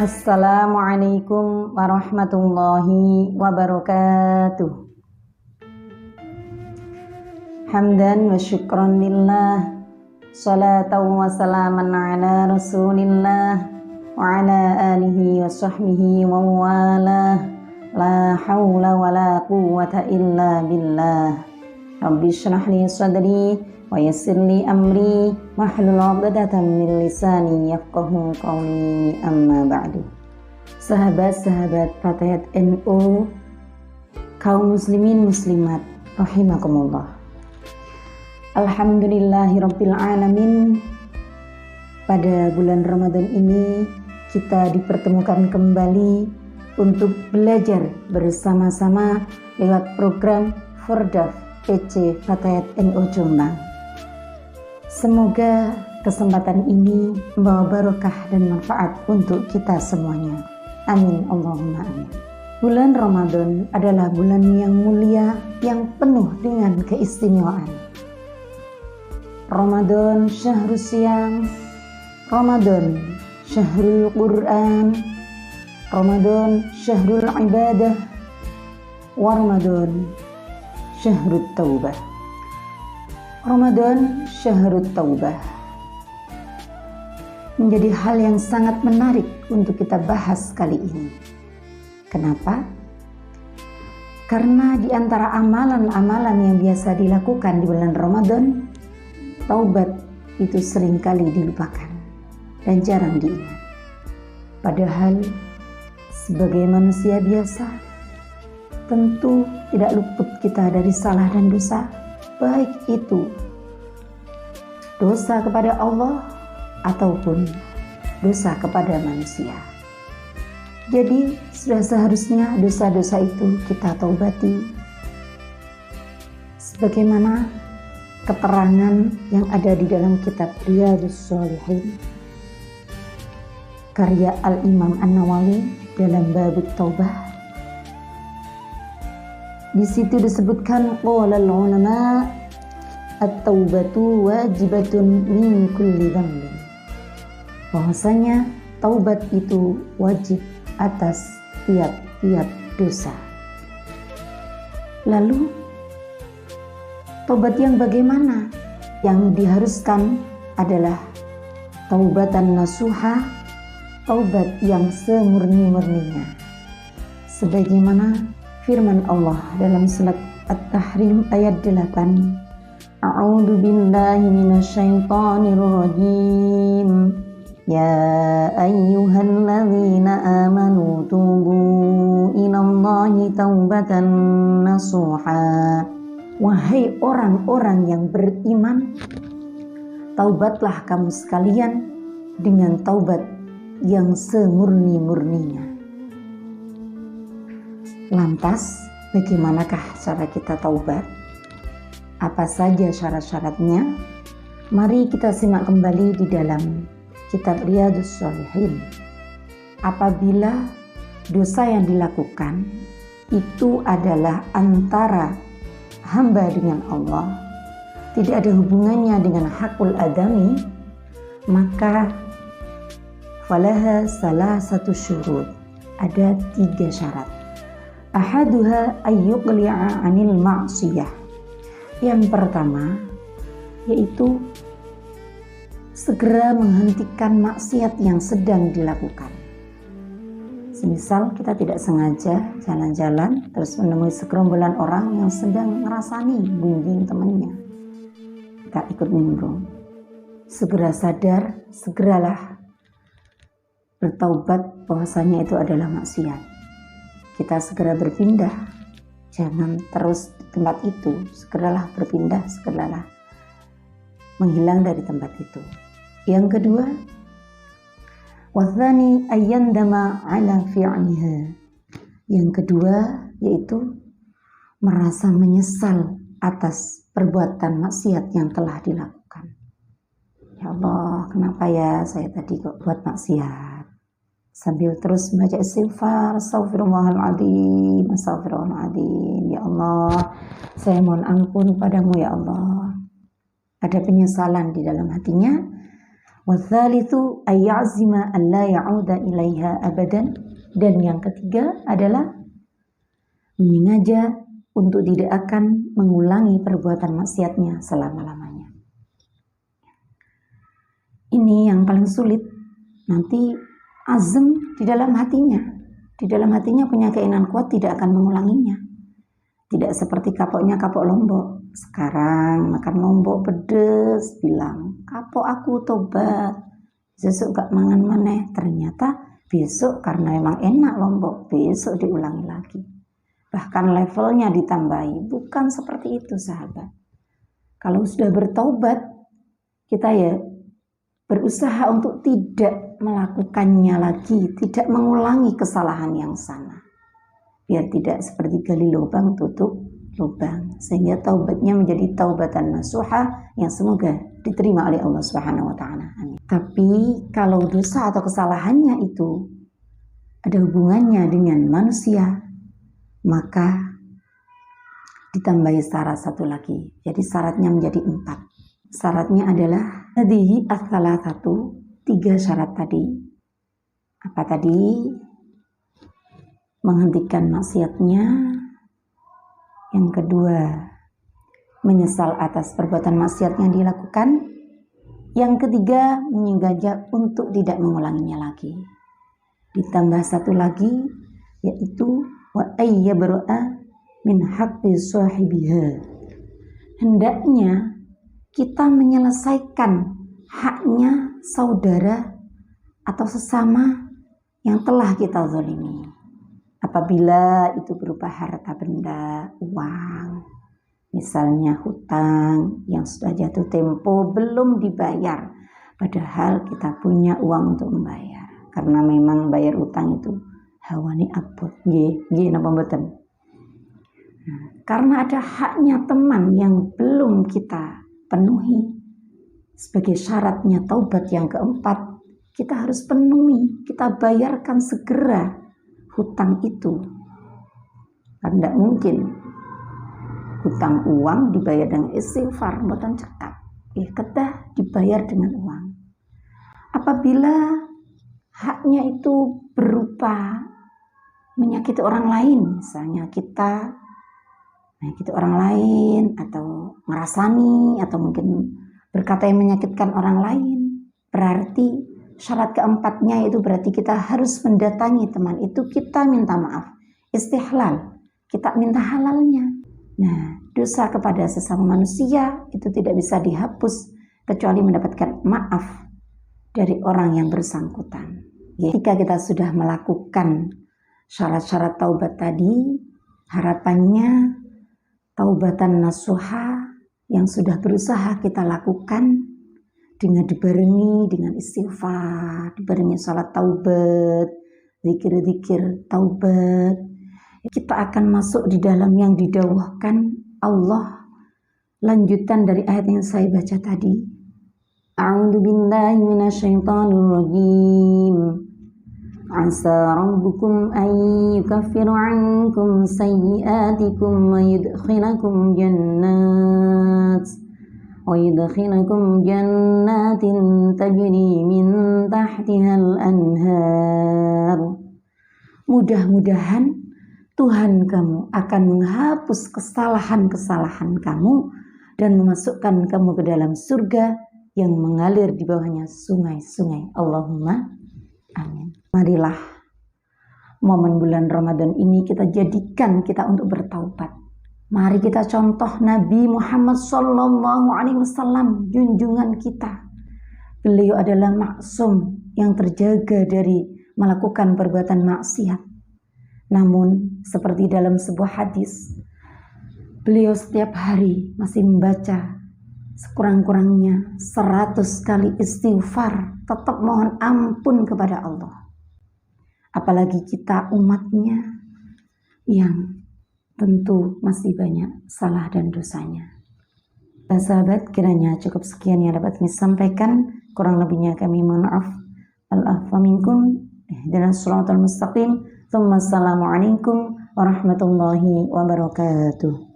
Assalamualaikum warahmatullahi wabarakatuh. Hamdan wa syukran lillah, salatan wa salaman ala rasulillah wa ala alihi wa sahbihi wa walah. La hawla wa la quwwata illa billah. Rabbi shrah li sadri wa yassir li amri wahlul 'uqdatam min lisani yafqahu qawli, amma ba'du. Sahabat-sahabat Fatayat NU, kaum muslimin muslimat rahimakumullah. Alhamdulillahirabbil alamin. Pada bulan Ramadan ini kita dipertemukan kembali untuk belajar bersama-sama lewat program Fordaf PC Fatayat NU Jombang. Semoga kesempatan ini membawa barokah dan manfaat untuk kita semuanya. Amin Allahumma amin. Bulan Ramadan adalah bulan yang mulia, yang penuh dengan keistimewaan. Ramadan syahrul siyam, Ramadan syahrul Quran, Ramadan syahrul ibadah, wa Ramadan syahrul taubah. Ramadan syahrul taubah menjadi hal yang sangat menarik untuk kita bahas kali ini. Kenapa? Karena di antara amalan-amalan yang biasa dilakukan di bulan Ramadan, taubat itu seringkali dilupakan dan jarang diingat. Padahal sebagai manusia biasa, tentu tidak luput kita dari salah dan dosa, baik itu dosa kepada Allah ataupun dosa kepada manusia. Jadi sudah seharusnya dosa-dosa itu kita taubati, sebagaimana keterangan yang ada di dalam kitab Riyadhus Shalihin karya Al-Imam An-Nawawi dalam Babut Taubah. Di situ disebutkan qala al-ulama at-taubatu wajibatun min kulli dzambin. Bahwasanya taubat itu wajib atas tiap-tiap dosa. Lalu taubat yang bagaimana? Yang diharuskan adalah taubatan nasuha, taubat yang semurni-murninya. Sebagaimana firman Allah dalam surat At-Tahrim ayat 8. A'udzu billahi minasyaitonir rajim. Ya ayyuhalladzina amanu tubu ilallahi taubatan nasuha. Wahai orang-orang yang beriman, taubatlah kamu sekalian dengan taubat yang semurni-murninya. Lantas, bagaimanakah cara kita taubat? Apa saja syarat-syaratnya? Mari kita simak kembali di dalam kitab Riyadhus Shalihin. Apabila dosa yang dilakukan itu adalah antara hamba dengan Allah, tidak ada hubungannya dengan hakul adami, maka falaha salasatu syurut. Ada 3 syarat. Ahaduha ayyuqli'a 'anil ma'siyah. Yang pertama yaitu segera menghentikan maksiat yang sedang dilakukan. Semisal kita tidak sengaja jalan-jalan terus menemui segerombolan orang yang sedang ngerasani bimbing temannya, kita ikut nimbrung. Segera sadar, segeralah bertaubat bahwasanya itu adalah maksiat. Kita segera berpindah, jangan terus di tempat itu, segeralah berpindah, segeralah menghilang dari tempat itu. Yang kedua, wathani ayyandama ala fi'liha. Yang kedua yaitu merasa menyesal atas perbuatan maksiat yang telah dilakukan. Ya Allah, kenapa ya saya tadi kok buat maksiat? Sambil terus membaca istighfar, astaghfirullahaladzim, astaghfirullahaladzim. Ya Allah, saya mohon ampun padamu ya Allah. Ada penyesalan di dalam hatinya, Watsalitsu ayyazima an la ya'uda ilaiha abadan. Dan yang ketiga adalah menyengaja untuk tidak akan mengulangi perbuatan maksiatnya selama-lamanya. Ini yang paling sulit. Nanti azam di dalam hatinya. Di dalam hatinya punya keinginan kuat tidak akan mengulanginya. Tidak seperti kapoknya kapok Lombok. Sekarang makan Lombok pedes, bilang, kapok aku tobat. Besok gak mangan maneh. Ternyata besok karena memang enak Lombok, besok diulangi lagi. Bahkan levelnya ditambahi. Bukan seperti itu sahabat. Kalau sudah bertobat, kita ya berusaha untuk tidak melakukannya lagi, tidak mengulangi kesalahan yang sama. Biar tidak seperti gali lubang tutup lubang, sehingga taubatnya menjadi taubatan nasuha yang semoga diterima oleh Allah Subhanahu wa taala. Amin. Tapi kalau dosa atau kesalahannya itu ada hubungannya dengan manusia, maka ditambahi syarat satu lagi. Jadi syaratnya menjadi 4. Syaratnya adalah hadhihi ats-tsalatsatu, 3 syarat tadi. Apa tadi? Menghentikan maksiatnya. Yang kedua, menyesal atas perbuatan maksiat yang dilakukan. Yang ketiga, menyengaja untuk tidak mengulanginya lagi. Ditambah satu lagi, yaitu wa ayyabra'a min haqqi sahibiha. Hendaknya kita menyelesaikan haknya saudara atau sesama yang telah kita zalimi. Apabila itu berupa harta benda, uang, misalnya hutang yang sudah jatuh tempo belum dibayar, padahal kita punya uang untuk membayar. Karena memang bayar utang itu hawani abot, nggih napa mboten. Karena ada haknya teman yang belum kita penuhi, sebagai syaratnya taubat yang keempat, kita harus penuhi, kita bayarkan segera hutang itu. Kan tidak mungkin hutang uang dibayar dengan istighfar, mboten cekap. Kedah dibayar dengan uang. Apabila haknya itu berupa menyakiti orang lain, misalnya kita menyakiti orang lain, atau ngerasani, atau mungkin berkata yang menyakitkan orang lain, berarti syarat keempatnya itu berarti kita harus mendatangi teman itu, kita minta maaf, istihlal, kita minta halalnya. Nah, dosa kepada sesama manusia itu tidak bisa dihapus kecuali mendapatkan maaf dari orang yang bersangkutan. Jika kita sudah melakukan syarat-syarat taubat tadi, harapannya taubatan nasuha yang sudah berusaha kita lakukan dengan dibarengi dengan istighfar, dibarengi salat taubat, zikir-zikir taubat, kita akan masuk di dalam yang didawahkan Allah. Lanjutan dari ayat yang saya baca tadi. A'udzu billahi minasyaitonir rajim. Asa rabbukum an yukaffiru 'ankum sayyi'atikum wa yudkhilakum jannatin tajri min tahtihal anhar. Mudah-mudahan Tuhan kamu akan menghapus kesalahan-kesalahan kamu dan memasukkan kamu ke dalam surga yang mengalir di bawahnya sungai-sungai. Allahumma amin. Marilah momen bulan Ramadan ini kita jadikan kita untuk bertaubat. Mari kita contoh Nabi Muhammad SAW, junjungan kita. Beliau adalah maksum yang terjaga dari melakukan perbuatan maksiat. Namun seperti dalam sebuah hadis, beliau setiap hari masih membaca sekurang-kurangnya 100 kali istighfar, tetap mohon ampun kepada Allah. Apalagi kita umatnya yang tentu masih banyak salah dan dosanya. Sahabat, kiranya cukup sekian yang dapat kami sampaikan. Kurang lebihnya kami mohon maaf. Al-afwa minkum, ihdinas shiratal mustaqim. Assalamualaikum warahmatullahi wabarakatuh.